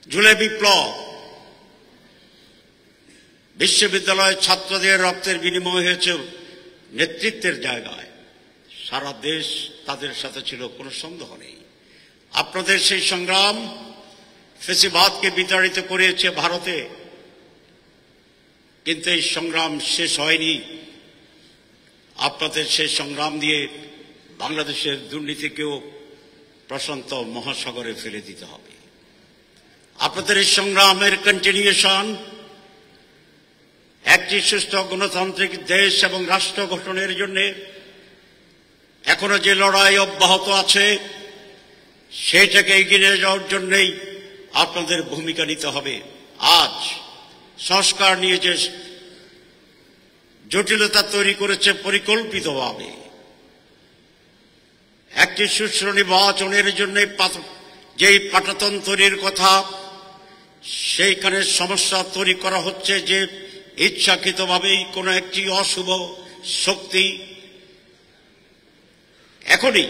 জুলাই বিপ্লব বিশ্ববিদ্যালয় ছাত্রদের রক্তের বিনিময় হয়েছে নেতৃত্বের জায়গায়। সারা দেশ তাদের সাথে ছিল, কোনো সন্দেহ নেই। আপনাদের সেই সংগ্রাম ফ্যাসিবাদকে বিতাড়িত করেছে ভারতে, কিন্তু এই সংগ্রাম শেষ হয়নি। আপনাদের সেই সংগ্রাম দিয়ে বাংলাদেশের দুর্নীতিকেও প্রশান্ত মহাসাগরে ফেলে দিতে হবে। আপনাদের এই সংগ্রামের কন্টিনিউশন একটি সুস্থ গণতান্ত্রিক দেশ এবং রাষ্ট্র গঠনের জন্য এখনো যে লড়াই অব্যাহত আছে, সেটাকে এগিয়ে নিয়ে যাওয়ার জন্যই আপনাদের ভূমিকা নিতে হবে। আজ সংস্কার নিয়ে যে জটিলতা তৈরি করেছে পরিকল্পিতভাবে, একটি সুষ্ঠু নির্বাচনের জন্য যেই পাটাতন তৈরির কথা, সেইখানে সমস্যা তৈরি করা হচ্ছে যে ইচ্ছাকৃতভাবেই কোনো একটি অশুভ শক্তি এখনই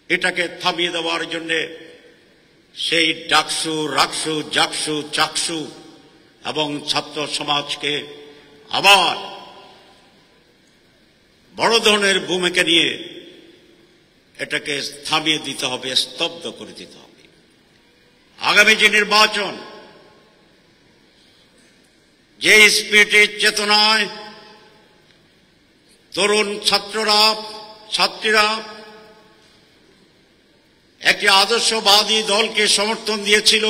এটাকে থামিয়ে দেওয়ার জন্য সেই ডাকসু, রাকসু, জাকসু, চাকসু এবং ছাত্র সমাজকে আবার বড় ধরনের ভূমিকা নিয়ে এটাকে থামিয়ে দিতে হবে, স্তব্ধ করে দিতে হবে। আগামী যে নির্বাচন, যে স্পিরিটের চেতনায় তরুণ ছাত্রীরা একটি আদর্শবাদী দলকে সমর্থন দিয়েছিল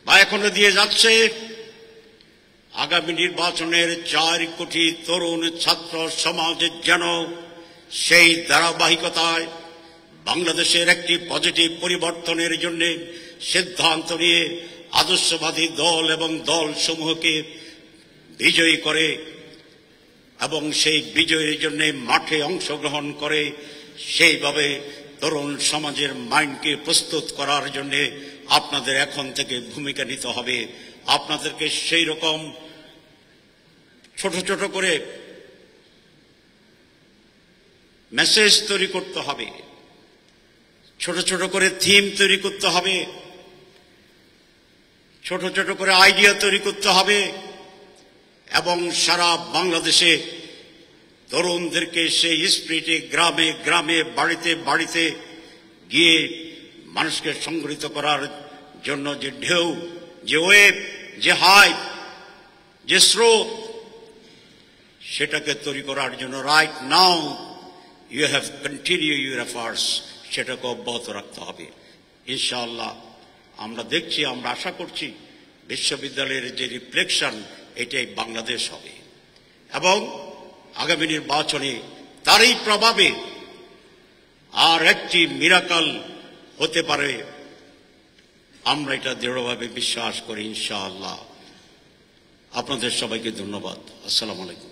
বা এখনো দিয়ে যাচ্ছে, আগামী নির্বাচনের 4 কোটি তরুণ ছাত্র সমাজের যেন সেই ধারাবাহিকতায় বাংলাদেশের একটি পজিটিভ পরিবর্তনের জন্য সিদ্ধান্ত নিয়ে আদর্শবাদী দল এবং দল সমূহকে বিজয়ী করে এবং সেই বিজয়ের জন্য মাঠে অংশগ্রহণ করে, সেইভাবে তরুণ সমাজের মাইন্ডকে প্রস্তুত করার জন্য আপনাদের এখন থেকে ভূমিকা নিতে হবে। আপনাদেরকে সেই রকম ছোট ছোট করে মেসেজ তৈরি করতে হবে, ছোট ছোট করে থিম তৈরি করতে হবে, ছোট ছোট করে আইডিয়া তৈরি করতে হবে এবং সারা বাংলাদেশে তরুণদেরকে সেই স্পিরিটে গ্রামে গ্রামে বাড়িতে বাড়িতে গিয়ে মানুষকে সংগঠিত করার জন্য যে ঢেউ, যে ওয়েভ, যে হাইপ, যে স্রোত, সেটাকে তৈরি করার জন্য right now you have continue your efforts, সেটাকে অব্যাহত রাখতে হবে। ইনশাআল্লাহ আমরা দেখছি, আমরা আশা করছি বিশ্ববিদ্যালয়ের যে রিফ্লেকশন, এটাই বাংলাদেশ হবে এবং আগামী নির্বাচনে তারই প্রভাবে আর একটি মিরাকল হতে পারে, আমরা এটা দৃঢ়ভাবে বিশ্বাস করি ইনশাআল্লাহ। আপনাদের সবাইকে ধন্যবাদ। আসসালামু আলাইকুম।